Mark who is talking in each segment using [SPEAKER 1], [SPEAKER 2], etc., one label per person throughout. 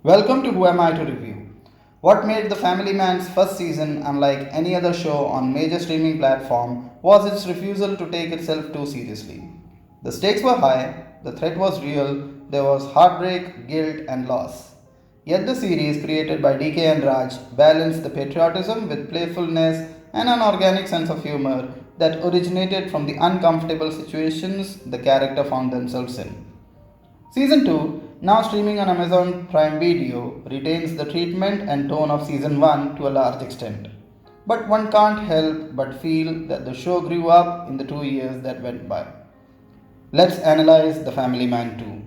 [SPEAKER 1] Welcome to Who Am I to Review. What made The Family Man's first season unlike any other show on major streaming platform was its refusal to take itself too seriously. The stakes were high, the threat was real, there was heartbreak, guilt, and loss. Yet the series, created by DK and Raj, balanced the patriotism with playfulness and an organic sense of humor that originated from the uncomfortable situations the character found themselves in. Season 2, now streaming on Amazon Prime Video, retains the treatment and tone of Season 1 to a large extent. But one can't help but feel that the show grew up in the 2 years that went by. Let's analyze The Family Man 2.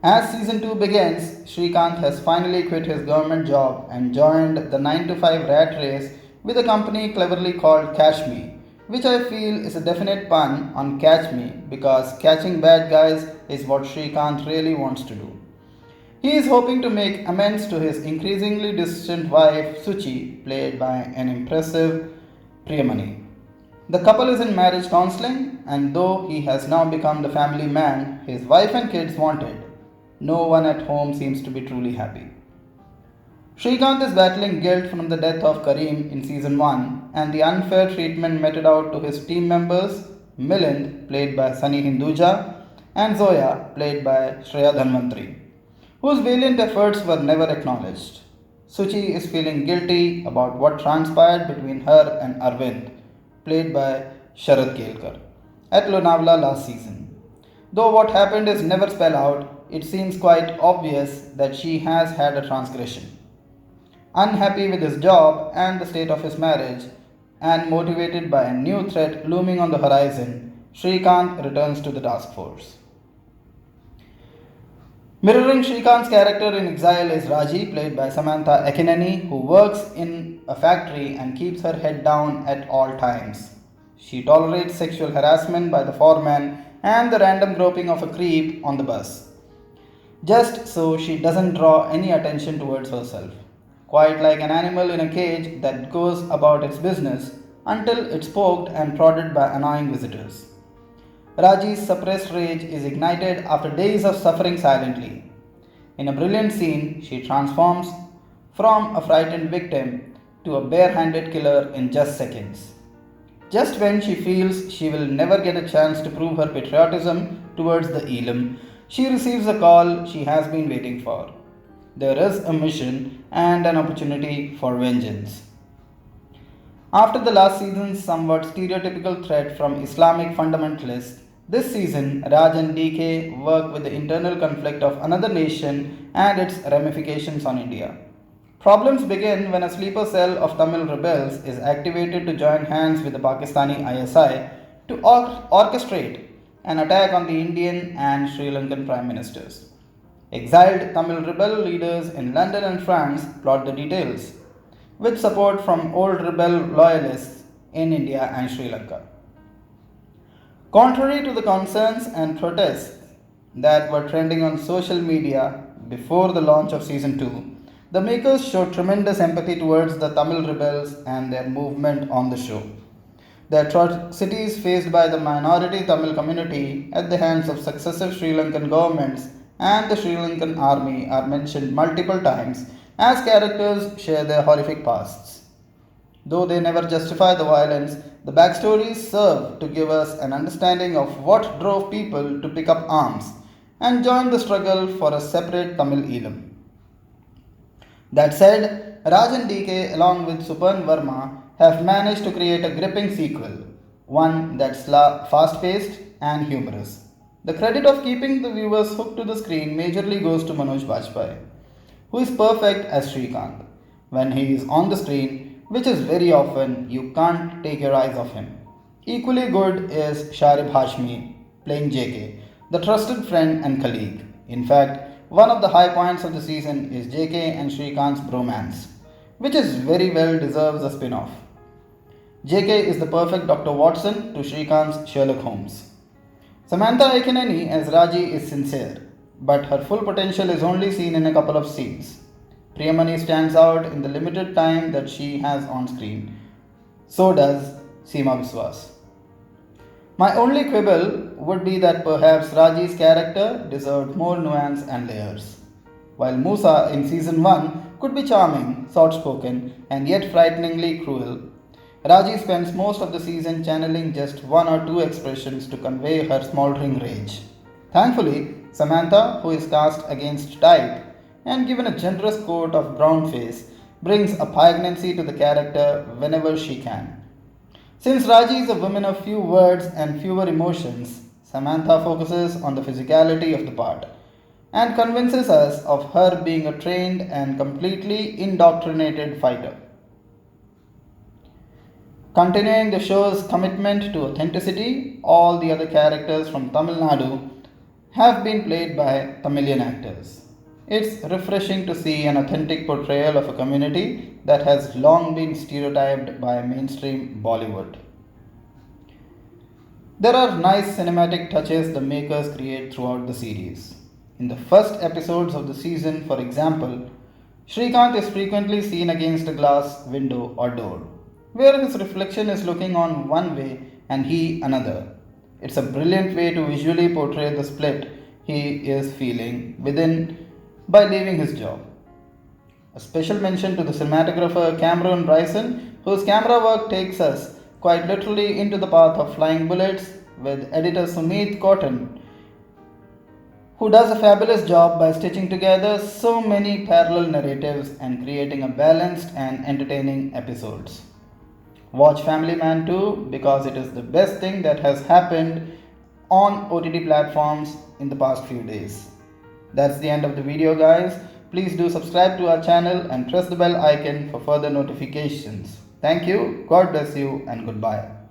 [SPEAKER 1] As season 2 begins, Srikanth has finally quit his government job and joined the 9 to 5 rat race with a company cleverly called Catch Me, which I feel is a definite pun on Catch Me because catching bad guys is what Srikanth really wants to do. He is hoping to make amends to his increasingly distant wife Suchi, played by an impressive Priyamani. The couple is in marriage counseling, and though he has now become the family man his wife and kids wanted, no one at home seems to be truly happy. Srikanth is battling guilt from the death of Kareem in season 1 and the unfair treatment meted out to his team members Milind, played by Sunny Hinduja, and Zoya, played by Shreya Dhanvantri, whose valiant efforts were never acknowledged. Suchi is feeling guilty about what transpired between her and Arvind, played by Sharad Kelkar, at Lonavala last season. Though what happened is never spelled out, it seems quite obvious that she has had a transgression. Unhappy with his job and the state of his marriage, and motivated by a new threat looming on the horizon, Srikanth returns to the task force. Mirroring Srikanth's character in exile is Raji, played by Samantha Akkineni, who works in a factory and keeps her head down at all times. She tolerates sexual harassment by the foreman and the random groping of a creep on the bus, just so she doesn't draw any attention towards herself. Quite like an animal in a cage that goes about its business until it's poked and prodded by annoying visitors. Raji's suppressed rage is ignited after days of suffering silently. In a brilliant scene, she transforms from a frightened victim to a barehanded killer in just seconds. Just when she feels she will never get a chance to prove her patriotism towards the Elam, she receives a call she has been waiting for. There is a mission and an opportunity for vengeance. After the last season's somewhat stereotypical threat from Islamic fundamentalists, this season Raj and DK work with the internal conflict of another nation and its ramifications on India. Problems begin when a sleeper cell of Tamil rebels is activated to join hands with the Pakistani ISI to orchestrate an attack on the Indian and Sri Lankan prime ministers. Exiled Tamil rebel leaders in London and France plot the details, with support from old rebel loyalists in India and Sri Lanka. Contrary to the concerns and protests that were trending on social media before the launch of season 2, the makers showed tremendous empathy towards the Tamil rebels and their movement on the show. The atrocities faced by the minority Tamil community at the hands of successive Sri Lankan governments and the Sri Lankan army are mentioned multiple times as characters share their horrific pasts. Though they never justify the violence, the backstories serve to give us an understanding of what drove people to pick up arms and join the struggle for a separate Tamil Elam. That said, Raj and DK, along with Supan Verma, have managed to create a gripping sequel, one that's fast paced and humorous. The credit of keeping the viewers hooked to the screen majorly goes to Manoj Bajpayee, who is perfect as Srikanth. When he is on the screen, which is very often, you can't take your eyes off him. Equally good is Sharib Hashmi, playing JK, the trusted friend and colleague. In fact, one of the high points of the season is JK and Srikanth's bromance, which is very well deserves a spin off. JK is the perfect Dr. Watson to Srikanth's Sherlock Holmes. Samantha Akkineni as Raji is sincere, but her full potential is only seen in a couple of scenes. Priyamani stands out in the limited time that she has on screen. So does Seema Biswas. My only quibble would be that perhaps Raji's character deserved more nuance and layers. while Musa in season 1 could be charming, soft spoken, and yet frighteningly cruel. Raji spends most of the season channeling just one or two expressions to convey her smoldering rage. Thankfully, Samantha, who is cast against type and given a generous coat of brown face, brings a poignancy to the character whenever she can. Since Raji is a woman of few words and fewer emotions, Samantha focuses on the physicality of the part and convinces us of her being a trained and completely indoctrinated fighter. Continuing the show's commitment to authenticity, all the other characters from Tamil Nadu have been played by Tamilian actors. It's refreshing to see an authentic portrayal of a community that has long been stereotyped by mainstream Bollywood. There are nice cinematic touches the makers create throughout the series. In the first episodes of the season, for example, Shrikant is frequently seen against a glass window or door, where his reflection is looking on one way and he another. It's a brilliant way to visually portray the split he is feeling within by leaving his job. A special mention to the cinematographer Cameron Bryson, whose camera work takes us quite literally into the path of flying bullets, with editor Sumit Cotton, who does a fabulous job by stitching together so many parallel narratives and creating a balanced and entertaining episodes. Watch Family Man 2 because it is the best thing that has happened on OTT platforms in the past few days. That's the end of the video, guys. Please do subscribe to our channel and press the bell icon for further notifications. Thank you, God bless you, and goodbye.